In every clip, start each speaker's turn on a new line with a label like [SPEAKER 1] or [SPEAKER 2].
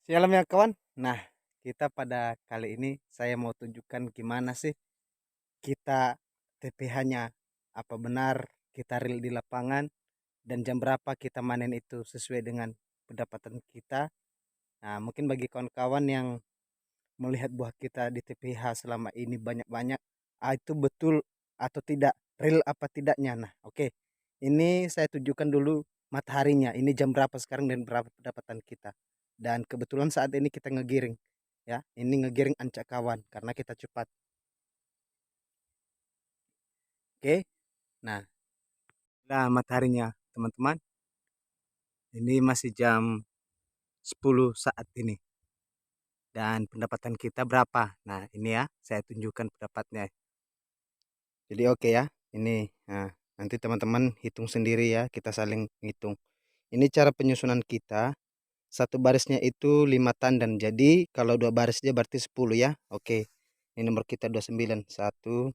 [SPEAKER 1] Shalom ya kawan. Nah, kita pada kali ini saya mau tunjukkan gimana sih kita TPH-nya. Apa benar kita real di lapangan dan jam berapa kita manen itu sesuai dengan pendapatan kita. Nah, mungkin bagi kawan-kawan yang melihat buah kita di TPH selama ini banyak-banyak, itu betul atau tidak, real apa tidaknya. Nah, oke. Ini saya tunjukkan dulu mataharinya. Ini jam berapa sekarang dan berapa pendapatan kita. Dan kebetulan saat ini kita ngegiring, ya. Ini ngegiring ancak kawan karena kita cepat. Oke. Nah, mataharinya teman-teman. Ini masih jam 10 saat ini. Dan pendapatan kita berapa? Nah, ini ya, saya tunjukkan pendapatnya. Jadi oke ya. Ini nanti teman-teman hitung sendiri ya, kita saling hitung. Ini cara penyusunan kita. Satu barisnya itu 5 tandan. Jadi kalau dua baris dia berarti 10 ya. Oke. Ini nomor kita 29. 1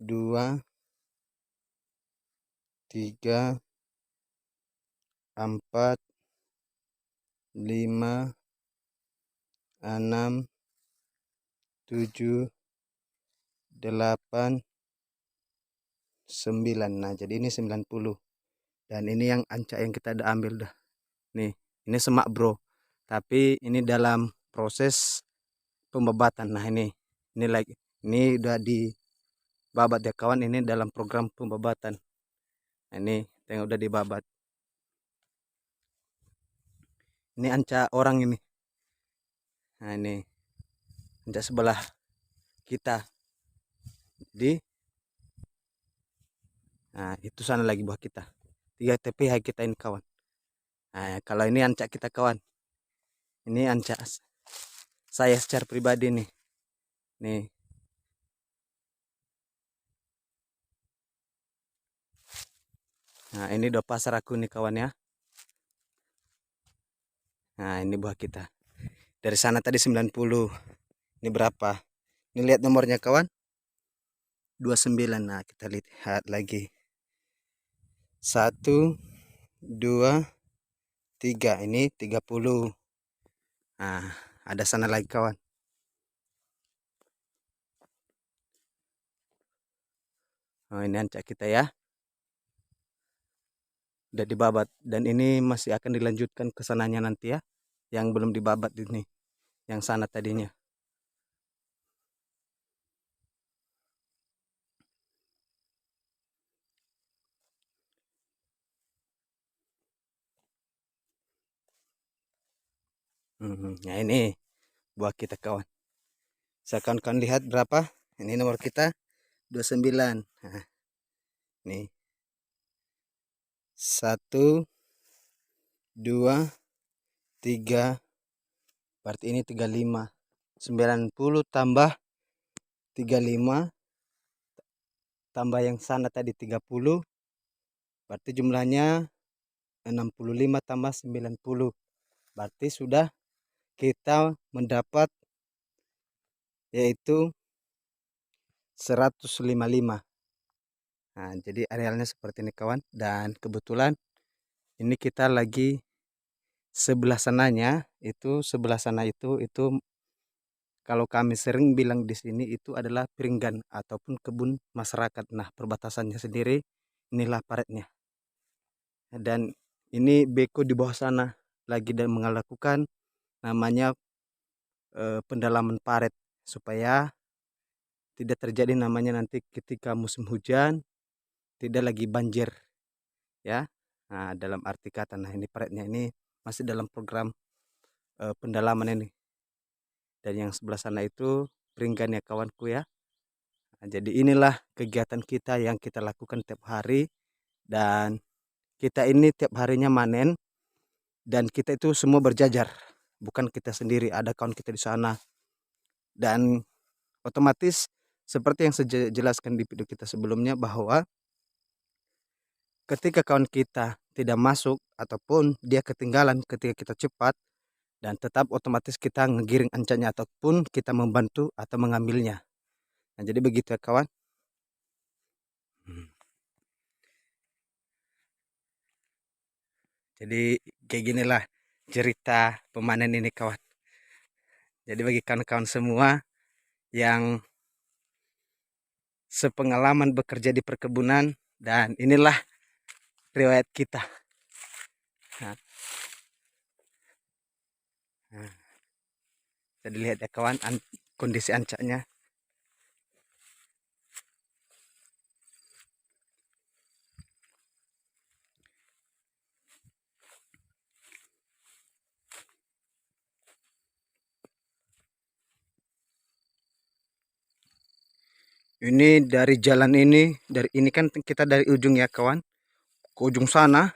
[SPEAKER 1] 2 3 4 5 6 7 8 9. Nah, jadi ini 90. Dan ini yang ancak yang kita udah ambil dah. Nih, ini semak bro. Tapi ini dalam proses pembabatan. Nah, ini lagi. Ini udah dibabat ya kawan. Ini dalam program pembabatan. Nah, ini yang udah dibabat. Ini ancak orang ini. Nah, ini ancak sebelah kita. Di itu sana lagi buah kita. 3 TPH kita ini kawan. Nah, kalau ini ancak kita kawan. Ini ancak saya secara pribadi nih. Nih. Nah, ini udah pasar aku nih kawan ya. Nah, ini buah kita. Dari sana tadi 90. Ini berapa? Ini lihat nomornya kawan. 29. Nah, kita lihat lagi. 1 2 3. Ini 30. Nah, ada sana lagi kawan. Oh, ini ancak kita ya. Udah dibabat dan ini masih akan dilanjutkan ke sananya nanti ya. Yang belum dibabat ini. Yang sana tadinya. Nah, ini buah kita kawan. Saya akan lihat berapa. Ini nomor kita 29. Nah, nih. 1 2 3. Berarti ini 35. 90 tambah 35 tambah yang sana tadi 30. Berarti jumlahnya 65 tambah 90. Berarti sudah kita mendapat yaitu 155. Nah, jadi arealnya seperti ini kawan. Dan kebetulan ini kita lagi sebelah sananya, sebelah sana itu kalau kami sering bilang di sini itu adalah peringgan ataupun kebun masyarakat. Nah, perbatasannya sendiri inilah paretnya. Dan ini beko di bawah sana lagi dan melakukan namanya pendalaman paret supaya tidak terjadi namanya nanti ketika musim hujan tidak lagi banjir ya. Nah, dalam arti kata, nah ini paretnya ini masih dalam program pendalaman ini. Dan yang sebelah sana itu peringgan ya kawanku ya. Nah, jadi inilah kegiatan kita yang kita lakukan tiap hari dan kita ini tiap harinya manen dan kita itu semua berjajar. Bukan kita sendiri, ada kawan kita di sana. Dan otomatis seperti yang saya jelaskan di video kita sebelumnya bahwa ketika kawan kita tidak masuk ataupun dia ketinggalan ketika kita cepat dan tetap otomatis kita ngegiring ancanya ataupun kita membantu atau mengambilnya. Nah, jadi begitu ya kawan. Jadi kayak ginilah cerita pemanen ini kawan. Jadi bagi kawan-kawan semua yang sepengalaman bekerja di perkebunan, dan inilah riwayat kita. Nah, nah, jadi lihat ya kawan, kondisi ancaknya. Ini dari jalan ini, dari ini kan kita dari ujung ya kawan, ke ujung sana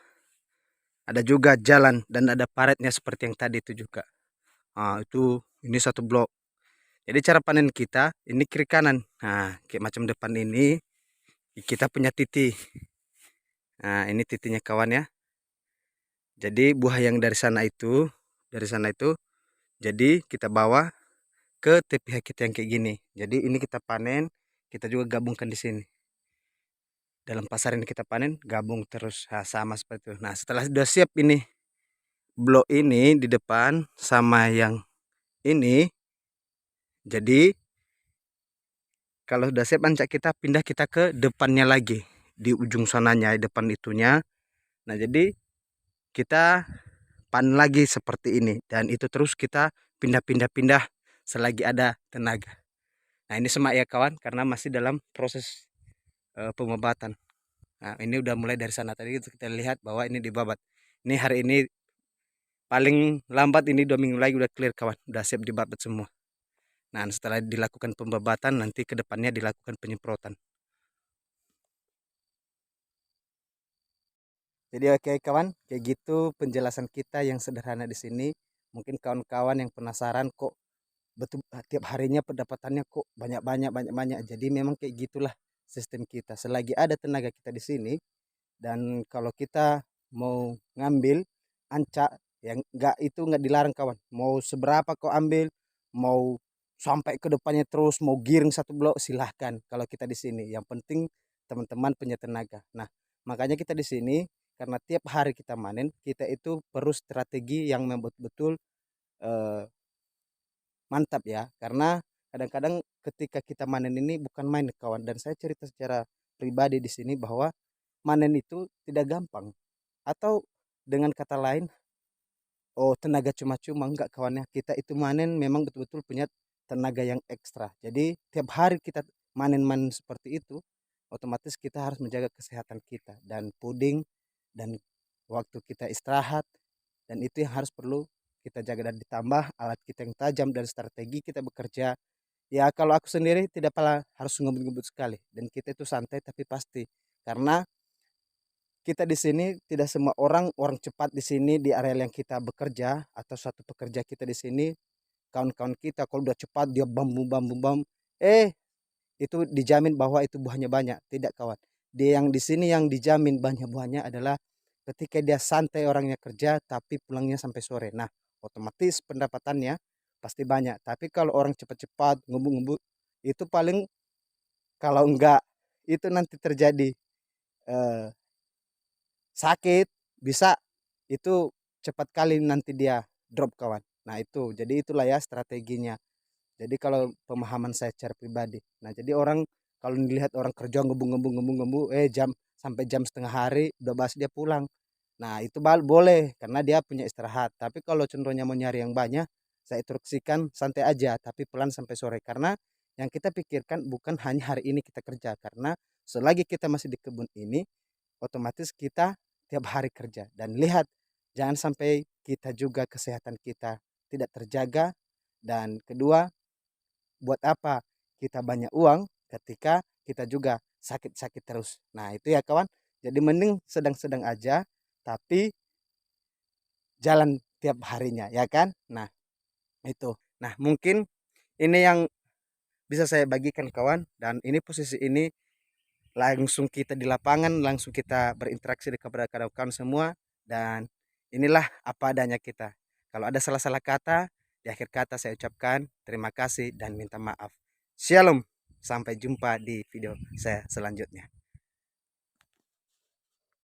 [SPEAKER 1] ada juga jalan dan ada paretnya seperti yang tadi itu juga. Nah, itu ini satu blok. Jadi cara panen kita ini kiri kanan. Nah, kayak macam depan ini kita punya titik. Nah, ini titiknya kawan ya. Jadi buah yang dari sana itu, jadi kita bawa ke TPH kita yang kayak gini. Jadi ini kita panen, kita juga gabungkan di sini. Dalam pasar ini kita panen, gabung terus. Nah, sama seperti itu. Nah, setelah sudah siap ini blok ini di depan sama yang ini, jadi kalau sudah siap ancak kita pindah kita ke depannya lagi, di ujung sananya, depan itunya. Nah, jadi kita panen lagi seperti ini, dan itu terus kita pindah-pindah-pindah selagi ada tenaga. Nah, ini semak ya kawan, karena masih dalam proses pemobatan. Nah, ini udah mulai dari sana tadi kita lihat bahwa ini dibabat. Ini hari ini paling lambat ini 2 minggu lagi udah clear kawan, udah siap dibabat semua. Nah, setelah dilakukan pembabatan nanti ke depannya dilakukan penyemprotan. Jadi oke kawan, kayak gitu penjelasan kita yang sederhana di sini. Mungkin kawan-kawan yang penasaran kok betul tiap harinya pendapatannya kok banyak-banyak. Jadi memang kayak gitulah sistem kita. Selagi ada tenaga kita di sini, dan kalau kita mau ngambil ancak yang nggak dilarang kawan. Mau seberapa kau ambil, mau sampai ke depannya terus, mau giring satu blok silahkan. Kalau kita di sini, yang penting teman-teman punya tenaga. Nah, makanya kita di sini karena tiap hari kita manen, kita itu perlu strategi yang betul-betul eh, mantap ya. Karena kadang-kadang ketika kita manen ini bukan main kawan. Dan saya cerita secara pribadi di sini bahwa manen itu tidak gampang. Atau dengan kata lain, oh tenaga cuma-cuma enggak kawannya. Kita itu manen memang betul-betul punya tenaga yang ekstra. Jadi tiap hari kita manen-manen seperti itu, otomatis kita harus menjaga kesehatan kita dan puding dan waktu kita istirahat, dan itu yang harus perlu kita jaga, dan ditambah alat kita yang tajam dan strategi kita bekerja. Ya kalau aku sendiri tidak pernah harus ngebut-ngebut sekali, dan kita itu santai tapi pasti, karena kita di sini tidak semua orang cepat di sini di area yang kita bekerja atau satu pekerja kita di sini. Kawan-kawan kita kalau udah cepat dia bam itu dijamin bahwa itu buahnya banyak. Tidak kawan, dia yang di sini yang dijamin banyak buahnya adalah ketika dia santai orangnya kerja tapi pulangnya sampai sore. Nah, otomatis pendapatannya pasti banyak. Tapi kalau orang cepat-cepat ngebut-ngebut, itu paling kalau enggak itu nanti terjadi eh, sakit, bisa itu cepat kali nanti dia drop kawan. Nah itu, jadi itulah ya strateginya. Jadi kalau pemahaman saya secara pribadi. Nah jadi orang kalau dilihat orang kerja ngebung jam sampai jam setengah hari udah bahas dia pulang. Nah itu boleh karena dia punya istirahat. Tapi kalau contohnya mau nyari yang banyak, saya instruksikan santai aja tapi pelan sampai sore. Karena yang kita pikirkan bukan hanya hari ini kita kerja, karena selagi kita masih di kebun ini, otomatis kita tiap hari kerja. Dan lihat, jangan sampai kita juga kesehatan kita tidak terjaga. Dan kedua, buat apa kita banyak uang ketika kita juga sakit-sakit terus. Nah itu ya kawan, jadi mending sedang-sedang aja tapi jalan tiap harinya ya kan. Nah itu, nah mungkin ini yang bisa saya bagikan kawan, dan ini posisi ini langsung kita di lapangan, langsung kita berinteraksi kepada kawan-kawan semua, dan inilah apa adanya kita. Kalau ada salah-salah kata, di akhir kata saya ucapkan terima kasih dan minta maaf. Shalom, sampai jumpa di video saya selanjutnya.